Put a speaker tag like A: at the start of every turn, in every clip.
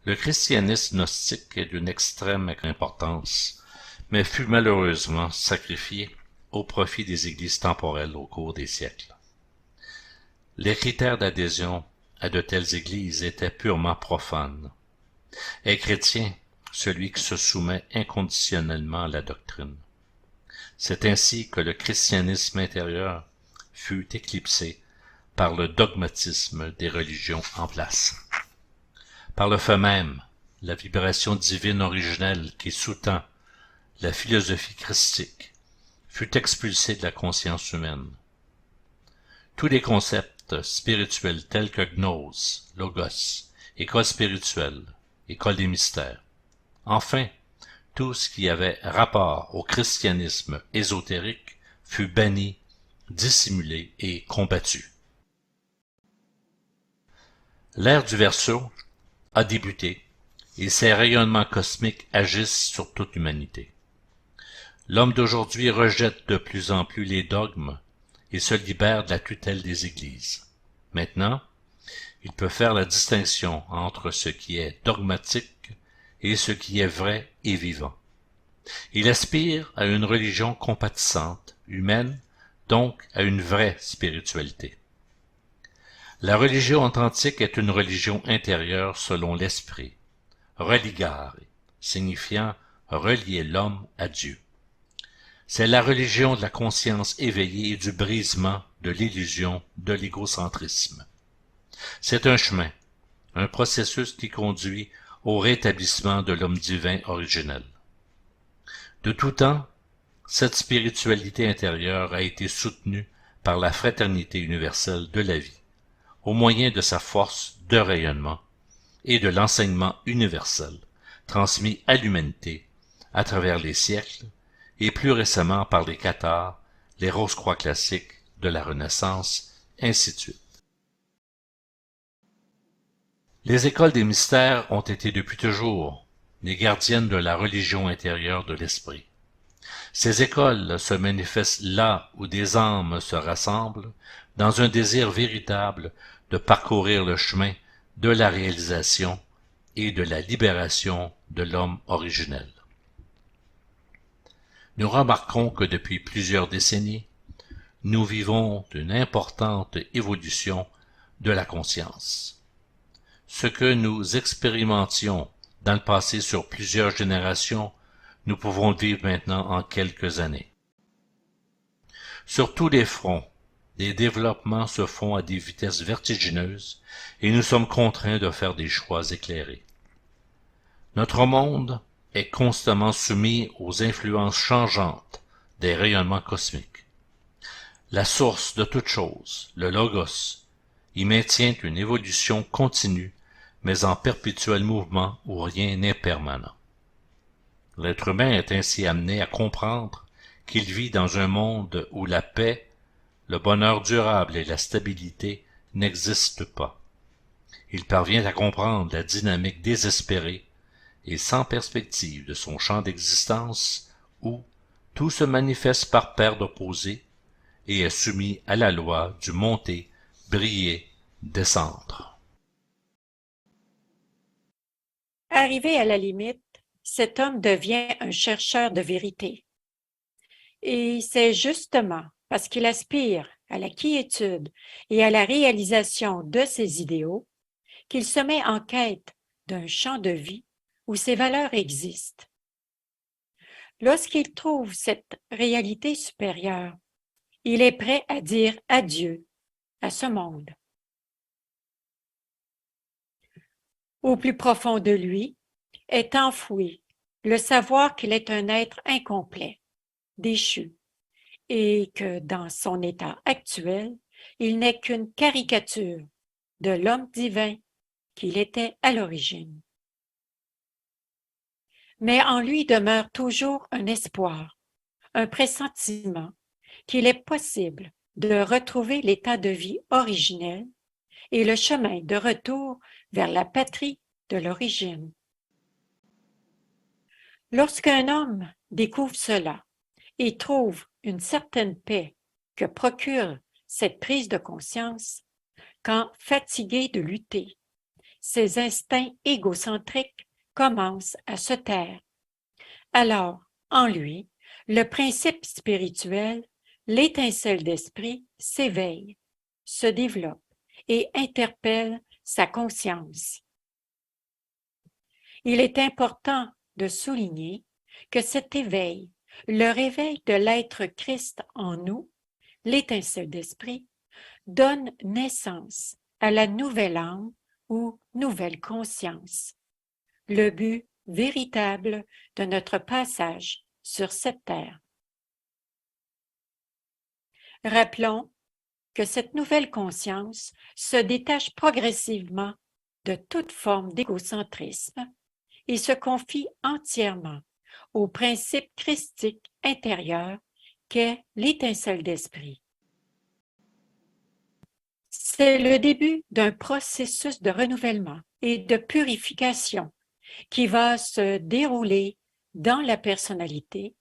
A: Le christianisme gnostique est d'une extrême importance, mais fut malheureusement sacrifié au profit des églises temporelles au cours des siècles. Les critères d'adhésion à de telles églises étaient purement profanes. Est chrétien celui qui se soumet inconditionnellement à la doctrine. C'est ainsi que le christianisme intérieur fut éclipsé par le dogmatisme des religions en place. Par le fait même, la vibration divine originelle qui sous-tend la philosophie christique fut expulsée de la conscience humaine. Tous les concepts spirituels tels que gnose, logos, école spirituelle, école des mystères, enfin, tout ce qui avait rapport au christianisme ésotérique fut banni, dissimulé et combattu. L'ère du Verseau a débuté et ses rayonnements cosmiques agissent sur toute l'humanité. L'homme d'aujourd'hui rejette de plus en plus les dogmes et se libère de la tutelle des églises. Maintenant, il peut faire la distinction entre ce qui est dogmatique et ce qui est vrai et vivant. Il aspire à une religion compatissante, humaine, donc à une vraie spiritualité. La religion authentique est une religion intérieure selon l'esprit, religare, signifiant relier l'homme à Dieu. C'est la religion de la conscience éveillée et du brisement de l'illusion de l'égocentrisme. C'est un chemin, un processus qui conduit au rétablissement de l'homme divin originel. De tout temps, cette spiritualité intérieure a été soutenue par la fraternité universelle de la vie, au moyen de sa force de rayonnement et de l'enseignement universel transmis à l'humanité à travers les siècles et plus récemment par les cathares, les rose-croix classiques de la Renaissance, ainsi de suite. Les écoles des mystères ont été depuis toujours les gardiennes de la religion intérieure de l'esprit. Ces écoles se manifestent là où des âmes se rassemblent dans un désir véritable de parcourir le chemin de la réalisation et de la libération de l'homme originel. Nous remarquons que depuis plusieurs décennies, nous vivons une importante évolution de la conscience. Ce que nous expérimentions dans le passé sur plusieurs générations, nous pouvons le vivre maintenant en quelques années. Sur tous les fronts, les développements se font à des vitesses vertigineuses et nous sommes contraints de faire des choix éclairés. Notre monde est constamment soumis aux influences changeantes des rayonnements cosmiques. La source de toute chose, le Logos, y maintient une évolution continue, mais en perpétuel mouvement où rien n'est permanent. L'être humain est ainsi amené à comprendre qu'il vit dans un monde où la paix, le bonheur durable et la stabilité n'existent pas. Il parvient à comprendre la dynamique désespérée et sans perspective de son champ d'existence où tout se manifeste par paires d'opposés et est soumis à la loi du monter, briller, descendre.
B: Arrivé à la limite, cet homme devient un chercheur de vérité. Et c'est justement parce qu'il aspire à la quiétude et à la réalisation de ses idéaux qu'il se met en quête d'un champ de vie où ses valeurs existent. Lorsqu'il trouve cette réalité supérieure, il est prêt à dire adieu à ce monde. Au plus profond de lui est enfoui le savoir qu'il est un être incomplet, déchu, et que dans son état actuel, il n'est qu'une caricature de l'homme divin qu'il était à l'origine. Mais en lui demeure toujours un espoir, un pressentiment qu'il est possible de retrouver l'état de vie originel et le chemin de retour vers la patrie de l'origine. Lorsqu'un homme découvre cela et trouve une certaine paix que procure cette prise de conscience, quand fatigué de lutter, ses instincts égocentriques commencent à se taire. Alors, en lui, le principe spirituel, l'étincelle d'esprit s'éveille, se développe et interpelle sa conscience. Il est important de souligner que cet éveil, le réveil de l'être Christ en nous, l'étincelle d'esprit, donne naissance à la nouvelle âme ou nouvelle conscience, le but véritable de notre passage sur cette terre. Rappelons que cette nouvelle conscience se détache progressivement de toute forme d'égocentrisme et se confie entièrement au principe christique intérieur qu'est l'étincelle d'esprit. C'est le début d'un processus de renouvellement et de purification qui va se dérouler dans la personnalité,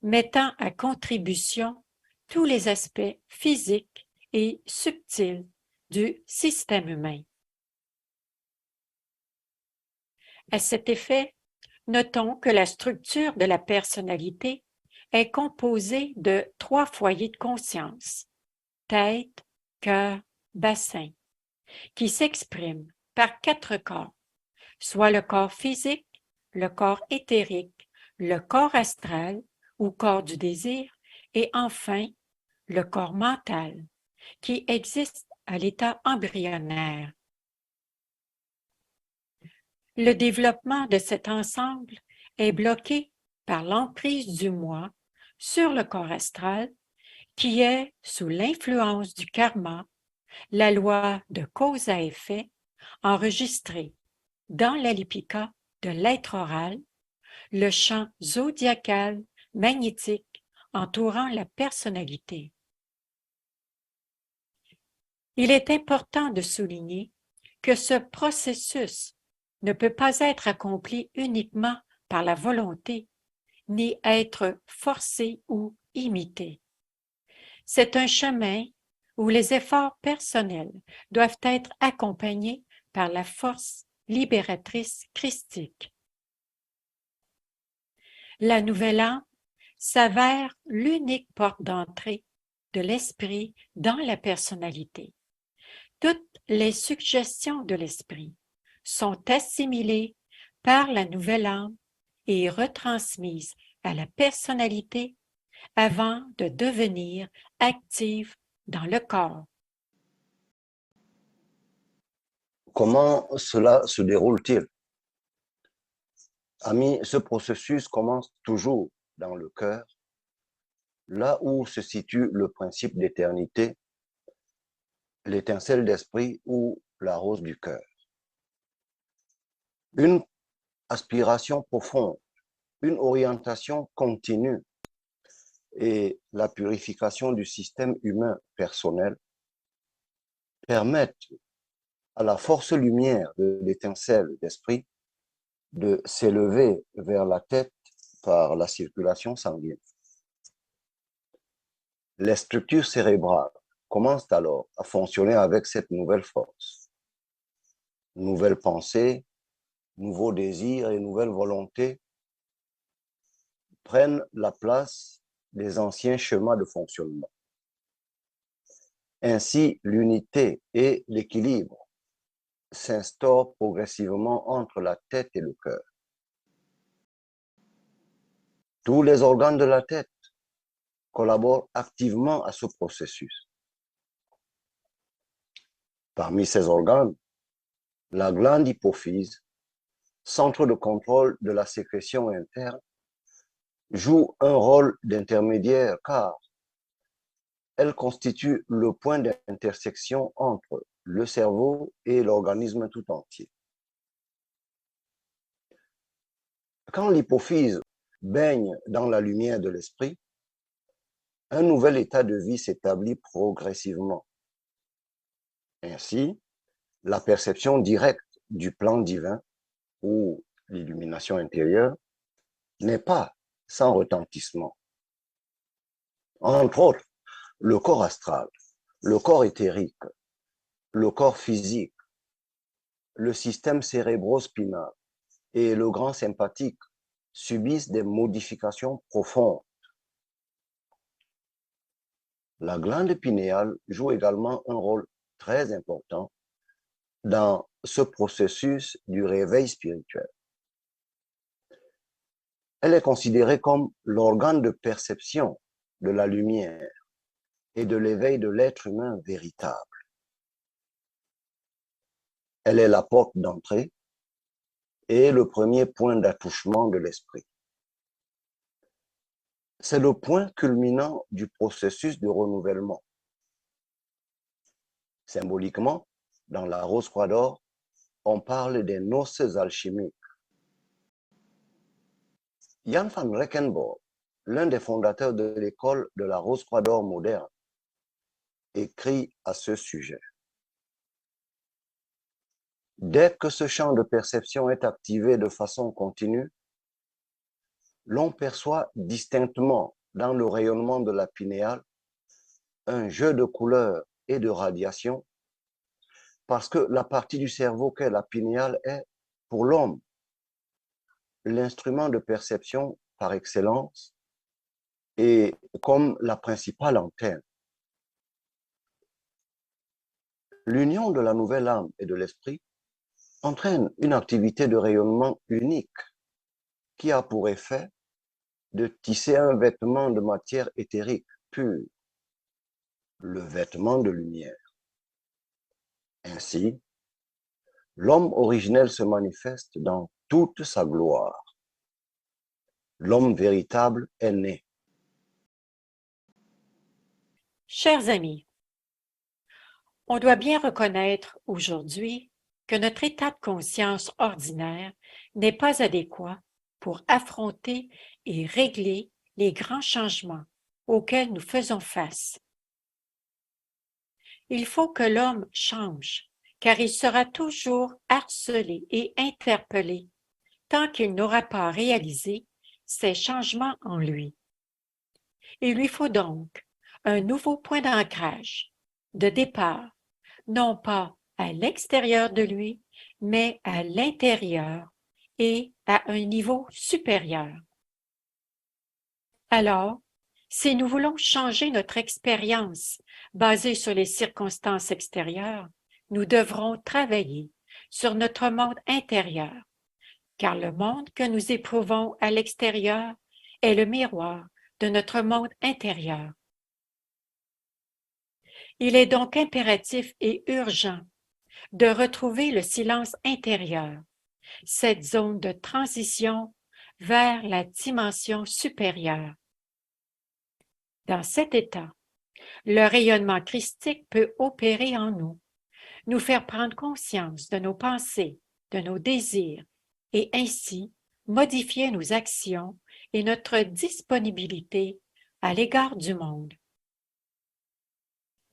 B: mettant à contribution tous les aspects physiques et subtils du système humain. À cet effet, notons que la structure de la personnalité est composée de 3 foyers de conscience, tête, cœur, bassin, qui s'expriment par 4 corps, soit le corps physique, le corps éthérique, le corps astral ou corps du désir, et enfin le corps mental, qui existe à l'état embryonnaire. Le développement de cet ensemble est bloqué par l'emprise du moi sur le corps astral, qui est, sous l'influence du karma, la loi de cause à effet, enregistrée dans la lipika de l'être oral, le champ zodiacal magnétique entourant la personnalité. Il est important de souligner que ce processus ne peut pas être accompli uniquement par la volonté, ni être forcé ou imité. C'est un chemin où les efforts personnels doivent être accompagnés par la force libératrice christique. La nouvelle âme s'avère l'unique porte d'entrée de l'esprit dans la personnalité. Toutes les suggestions de l'esprit sont assimilées par la nouvelle âme et retransmises à la personnalité avant de devenir actives dans le corps.
C: Comment cela se déroule-t-il? Amis, ce processus commence toujours dans le cœur, là où se situe le principe d'éternité, l'étincelle d'esprit ou la rose du cœur. Une aspiration profonde, une orientation continue et la purification du système humain personnel permettent à la force lumière de l'étincelle d'esprit de s'élever vers la tête par la circulation sanguine. Les structures cérébrales commencent alors à fonctionner avec cette nouvelle force. Nouvelles pensées, nouveaux désirs et nouvelles volontés prennent la place des anciens schémas de fonctionnement. Ainsi, l'unité et l'équilibre s'instaurent progressivement entre la tête et le cœur. Tous les organes de la tête collaborent activement à ce processus. Parmi ces organes, la glande hypophyse, centre de contrôle de la sécrétion interne, joue un rôle d'intermédiaire car elle constitue le point d'intersection entre le cerveau et l'organisme tout entier. Quand l'hypophyse baigne dans la lumière de l'esprit, un nouvel état de vie s'établit progressivement. Ainsi, la perception directe du plan divin ou l'illumination intérieure n'est pas sans retentissement. Entre autres, le corps astral, le corps éthérique, le corps physique, le système cérébro-spinal et le grand sympathique subissent des modifications profondes. La glande pinéale joue également un rôle très important dans ce processus du réveil spirituel. Elle est considérée comme l'organe de perception de la lumière et de l'éveil de l'être humain véritable. Elle est la porte d'entrée et le premier point d'attouchement de l'esprit. C'est le point culminant du processus de renouvellement. Symboliquement, dans la Rose-Croix d'Or, on parle des noces alchimiques. Jan van Reckenborg, l'un des fondateurs de l'école de la Rose-Croix d'Or moderne, écrit à ce sujet. Dès que ce champ de perception est activé de façon continue, l'on perçoit distinctement dans le rayonnement de la pinéale un jeu de couleurs et de radiation, parce que la partie du cerveau qu'est la pinéale est, pour l'homme, l'instrument de perception par excellence et comme la principale antenne. L'union de la nouvelle âme et de l'esprit entraîne une activité de rayonnement unique qui a pour effet de tisser un vêtement de matière éthérique pure, le vêtement de lumière. Ainsi, l'homme originel se manifeste dans toute sa gloire. L'homme véritable est né.
B: Chers amis, on doit bien reconnaître aujourd'hui que notre état de conscience ordinaire n'est pas adéquat pour affronter et régler les grands changements auxquels nous faisons face. Il faut que l'homme change, car il sera toujours harcelé et interpellé tant qu'il n'aura pas réalisé ces changements en lui. Il lui faut donc un nouveau point d'ancrage, de départ, non pas à l'extérieur de lui, mais à l'intérieur et à un niveau supérieur. Alors, si nous voulons changer notre expérience basée sur les circonstances extérieures, nous devrons travailler sur notre monde intérieur, car le monde que nous éprouvons à l'extérieur est le miroir de notre monde intérieur. Il est donc impératif et urgent de retrouver le silence intérieur, cette zone de transition vers la dimension supérieure. Dans cet état, le rayonnement christique peut opérer en nous, nous faire prendre conscience de nos pensées, de nos désirs, et ainsi modifier nos actions et notre disponibilité à l'égard du monde.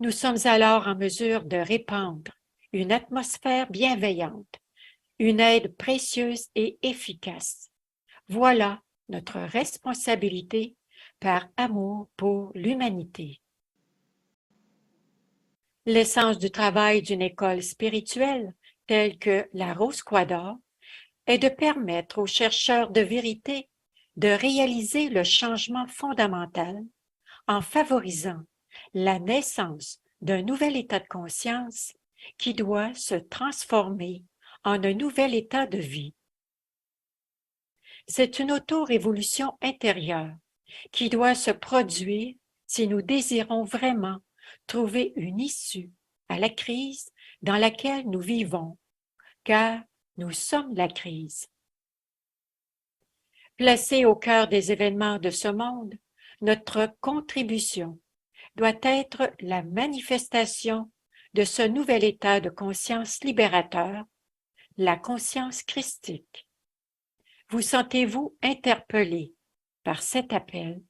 B: Nous sommes alors en mesure de répandre une atmosphère bienveillante, une aide précieuse et efficace. Voilà notre responsabilité par amour pour l'humanité. L'essence du travail d'une école spirituelle, telle que la Rose-Croix d'Or, est de permettre aux chercheurs de vérité de réaliser le changement fondamental en favorisant la naissance d'un nouvel état de conscience qui doit se transformer en un nouvel état de vie. C'est une auto-révolution intérieure qui doit se produire si nous désirons vraiment trouver une issue à la crise dans laquelle nous vivons, car nous sommes la crise. Placée au cœur des événements de ce monde, notre contribution doit être la manifestation de ce nouvel état de conscience libérateur, la conscience christique. Vous sentez-vous interpellé par cet appel